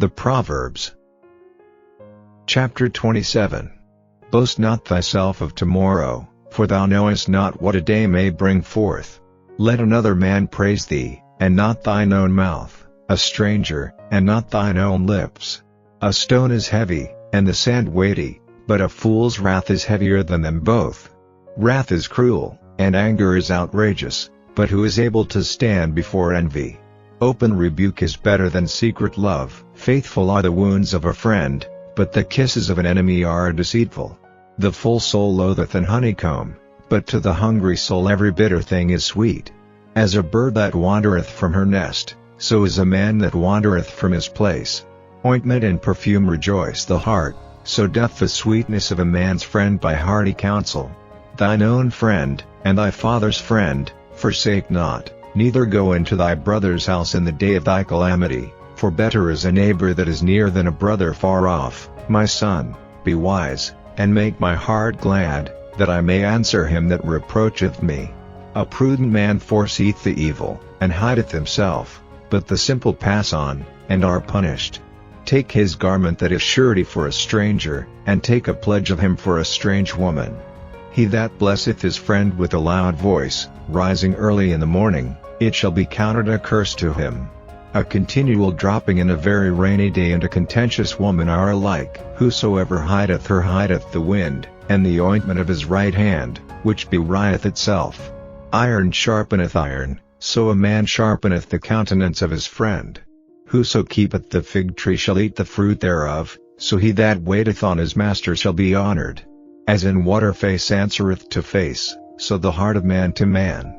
The Proverbs. Chapter 27. Boast not thyself of tomorrow, for thou knowest not what a day may bring forth. Let another man praise thee, and not thine own mouth, a stranger, and not thine own lips. A stone is heavy, and the sand weighty, but a fool's wrath is heavier than them both. Wrath is cruel, and anger is outrageous, but who is able to stand before envy? Open rebuke is better than secret love. Faithful are the wounds of a friend, but the kisses of an enemy are deceitful. The full soul loatheth an honeycomb, but to the hungry soul every bitter thing is sweet. As a bird that wandereth from her nest, so is a man that wandereth from his place. Ointment and perfume rejoice the heart, so doth the sweetness of a man's friend by hearty counsel. Thine own friend, and thy father's friend, forsake not, neither go into thy brother's house in the day of thy calamity, for better is a neighbor that is near than a brother far off. My son, be wise, and make my heart glad, that I may answer him that reproacheth me. A prudent man foreseeth the evil, and hideth himself, but the simple pass on, and are punished. Take his garment that is surety for a stranger, and take a pledge of him for a strange woman. He that blesseth his friend with a loud voice, rising early in the morning, it shall be counted a curse to him. A continual dropping in a very rainy day and a contentious woman are alike. Whosoever hideth her hideth the wind, and the ointment of his right hand, which bewrieth itself. Iron sharpeneth iron, so a man sharpeneth the countenance of his friend. Whoso keepeth the fig tree shall eat the fruit thereof, so he that waiteth on his master shall be honored. As in water face answereth to face, so the heart of man to man.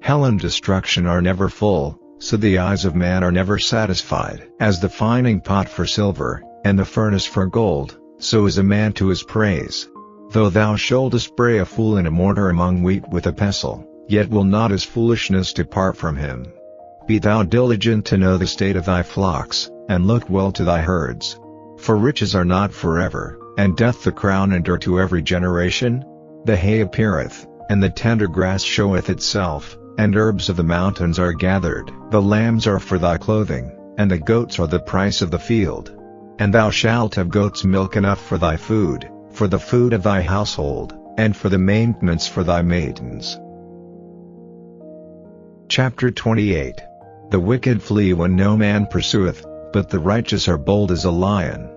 Hell and destruction are never full, so the eyes of man are never satisfied. As the fining pot for silver, and the furnace for gold, so is a man to his praise. Though thou shouldest bray a fool in a mortar among wheat with a pestle, yet will not his foolishness depart from him. Be thou diligent to know the state of thy flocks, and look well to thy herds. For riches are not forever, and doth the crown endure to every generation? The hay appeareth, and the tender grass showeth itself, and herbs of the mountains are gathered. The lambs are for thy clothing, and the goats are the price of the field. And thou shalt have goats' milk enough for thy food, for the food of thy household, and for the maintenance for thy maidens. Chapter 28. The wicked flee when no man pursueth, but the righteous are bold as a lion.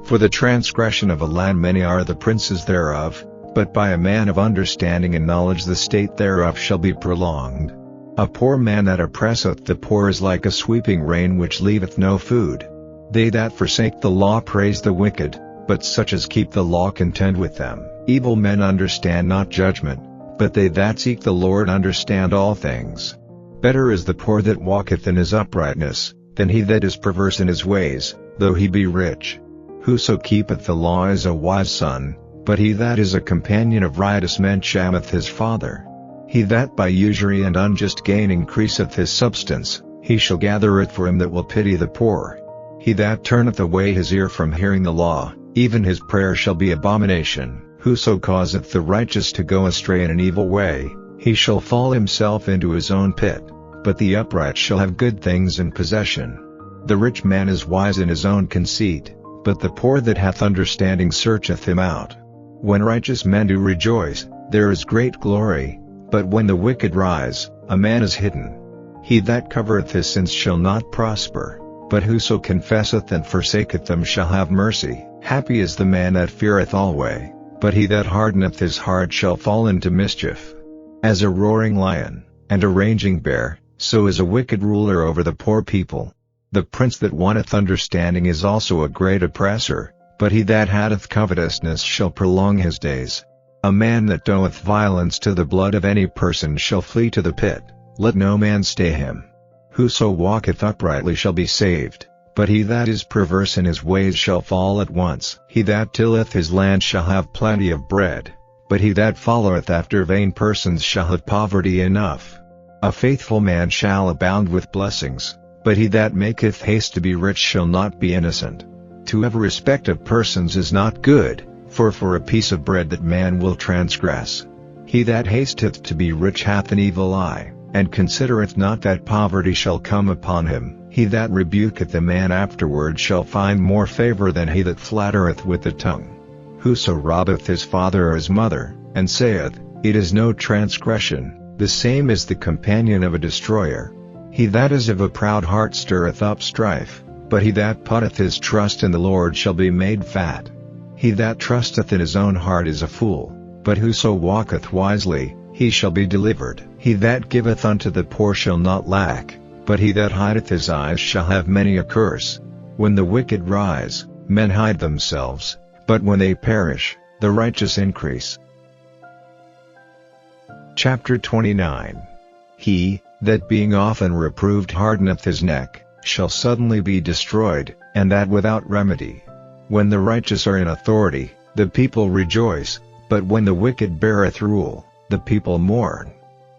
For the transgression of a land many are the princes thereof, but by a man of understanding and knowledge the state thereof shall be prolonged. A poor man that oppresseth the poor is like a sweeping rain which leaveth no food. They that forsake the law praise the wicked, but such as keep the law contend with them. Evil men understand not judgment, but they that seek the Lord understand all things. Better is the poor that walketh in his uprightness, than he that is perverse in his ways, though he be rich. Whoso keepeth the law is a wise son, but he that is a companion of riotous men shameth his father. He that by usury and unjust gain increaseth his substance, he shall gather it for him that will pity the poor. He that turneth away his ear from hearing the law, even his prayer shall be abomination. Whoso causeth the righteous to go astray in an evil way, he shall fall himself into his own pit, but the upright shall have good things in possession. The rich man is wise in his own conceit, but the poor that hath understanding searcheth him out. When righteous men do rejoice, there is great glory, but when the wicked rise, a man is hidden. He that covereth his sins shall not prosper, but whoso confesseth and forsaketh them shall have mercy. Happy is the man that feareth alway, but he that hardeneth his heart shall fall into mischief. As a roaring lion, and a raging bear, so is a wicked ruler over the poor people. The prince that wanteth understanding is also a great oppressor, but he that hateth covetousness shall prolong his days. A man that doeth violence to the blood of any person shall flee to the pit, let no man stay him. Whoso walketh uprightly shall be saved, but he that is perverse in his ways shall fall at once. He that tilleth his land shall have plenty of bread, but he that followeth after vain persons shall have poverty enough. A faithful man shall abound with blessings, but he that maketh haste to be rich shall not be innocent. To have respect of persons is not good, for a piece of bread that man will transgress. He that hasteth to be rich hath an evil eye, and considereth not that poverty shall come upon him. He that rebuketh a man afterward shall find more favor than he that flattereth with the tongue. Whoso robbeth his father or his mother, and saith, It is no transgression, the same is the companion of a destroyer. He that is of a proud heart stirreth up strife, but he that putteth his trust in the Lord shall be made fat. He that trusteth in his own heart is a fool, but whoso walketh wisely, he shall be delivered. He that giveth unto the poor shall not lack, but he that hideth his eyes shall have many a curse. When the wicked rise, men hide themselves, but when they perish, the righteous increase. Chapter 29. He that being often reproved hardeneth his neck, shall suddenly be destroyed, and that without remedy. When the righteous are in authority, the people rejoice, but when the wicked beareth rule, the people mourn.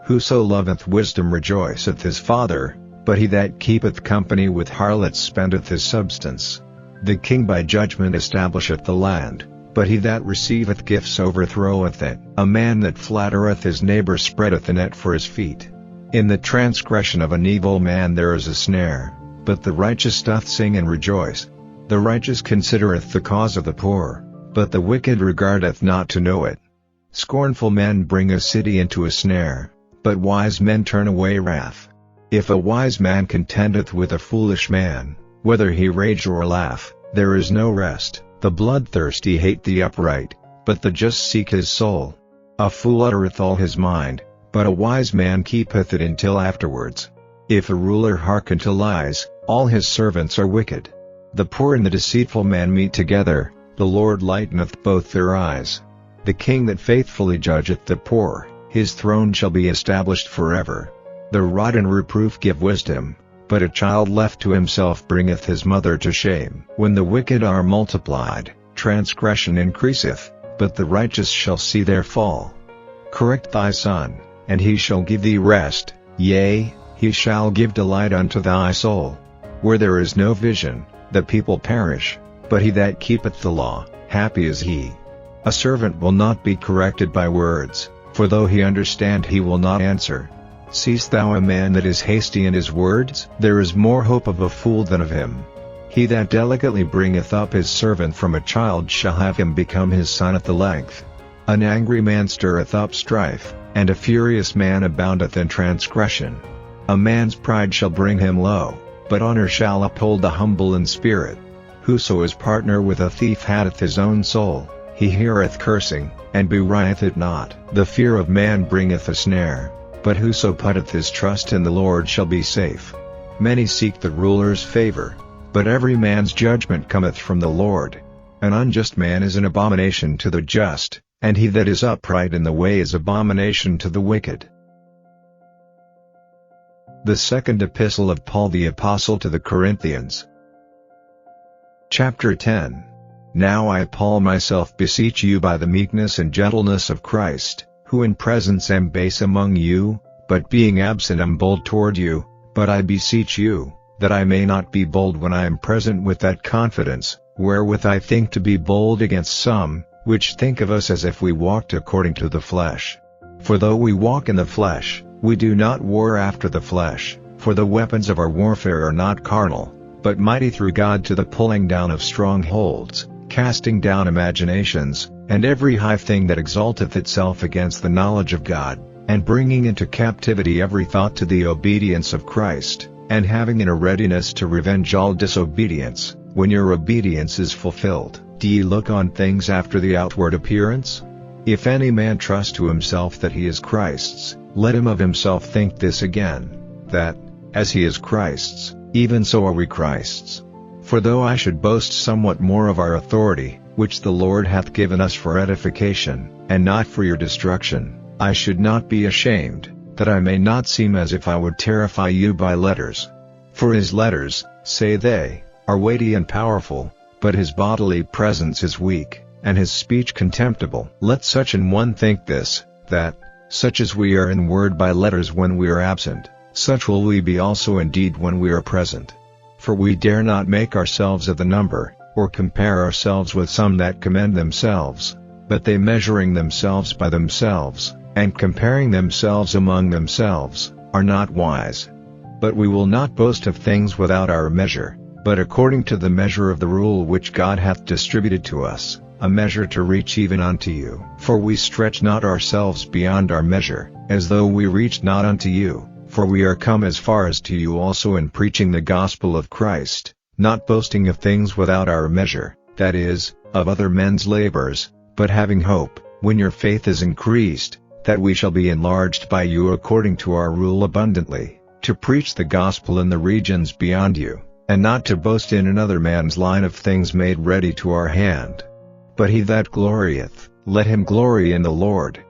Whoso loveth wisdom rejoiceth his father, but he that keepeth company with harlots spendeth his substance. The king by judgment establisheth the land, but he that receiveth gifts overthroweth it. A man that flattereth his neighbor spreadeth a net for his feet. In the transgression of an evil man there is a snare, but the righteous doth sing and rejoice. The righteous considereth the cause of the poor, but the wicked regardeth not to know it. Scornful men bring a city into a snare, but wise men turn away wrath. If a wise man contendeth with a foolish man, whether he rage or laugh, there is no rest. The bloodthirsty hate the upright, but the just seek his soul. A fool uttereth all his mind, but a wise man keepeth it until afterwards. If a ruler hearken to lies, all his servants are wicked. The poor and the deceitful man meet together, the Lord lighteneth both their eyes. The king that faithfully judgeth the poor, his throne shall be established forever. The rod and reproof give wisdom, but a child left to himself bringeth his mother to shame. When the wicked are multiplied, transgression increaseth, but the righteous shall see their fall. Correct thy son, and he shall give thee rest, yea, he shall give delight unto thy soul. Where there is no vision, the people perish, but he that keepeth the law, happy is he. A servant will not be corrected by words, for though he understand he will not answer. Seest thou a man that is hasty in his words? There is more hope of a fool than of him. He that delicately bringeth up his servant from a child shall have him become his son at the length. An angry man stirreth up strife, and a furious man aboundeth in transgression. A man's pride shall bring him low, but honor shall uphold the humble in spirit. Whoso is partner with a thief hateth his own soul, he heareth cursing, and bewrayeth it not. The fear of man bringeth a snare, but whoso putteth his trust in the Lord shall be safe. Many seek the ruler's favor, but every man's judgment cometh from the Lord. An unjust man is an abomination to the just, and he that is upright in the way is abomination to the wicked. The Second Epistle of Paul the Apostle to the Corinthians. Chapter 10. Now I Paul myself beseech you by the meekness and gentleness of Christ, who in presence am base among you, but being absent am bold toward you, but I beseech you, that I may not be bold when I am present with that confidence, wherewith I think to be bold against some, which think of us as if we walked according to the flesh. For though we walk in the flesh, we do not war after the flesh, for the weapons of our warfare are not carnal, but mighty through God to the pulling down of strongholds, casting down imaginations, and every high thing that exalteth itself against the knowledge of God, and bringing into captivity every thought to the obedience of Christ, and having in a readiness to revenge all disobedience, when your obedience is fulfilled. Do ye look on things after the outward appearance? If any man trust to himself that he is Christ's, let him of himself think this again, that, as he is Christ's, even so are we Christ's. For though I should boast somewhat more of our authority, which the Lord hath given us for edification, and not for your destruction, I should not be ashamed, that I may not seem as if I would terrify you by letters. For his letters, say they, are weighty and powerful, but his bodily presence is weak, and his speech contemptible. Let such an one think this, that, such as we are in word by letters when we are absent, such will we be also indeed when we are present. For we dare not make ourselves of the number, or compare ourselves with some that commend themselves, but they measuring themselves by themselves, and comparing themselves among themselves, are not wise. But we will not boast of things without our measure, but according to the measure of the rule which God hath distributed to us, a measure to reach even unto you. For we stretch not ourselves beyond our measure, as though we reached not unto you, for we are come as far as to you also in preaching the gospel of Christ, not boasting of things without our measure, that is, of other men's labors, but having hope, when your faith is increased, that we shall be enlarged by you according to our rule abundantly, to preach the gospel in the regions beyond you, and not to boast in another man's line of things made ready to our hand. But he that glorieth, let him glory in the Lord.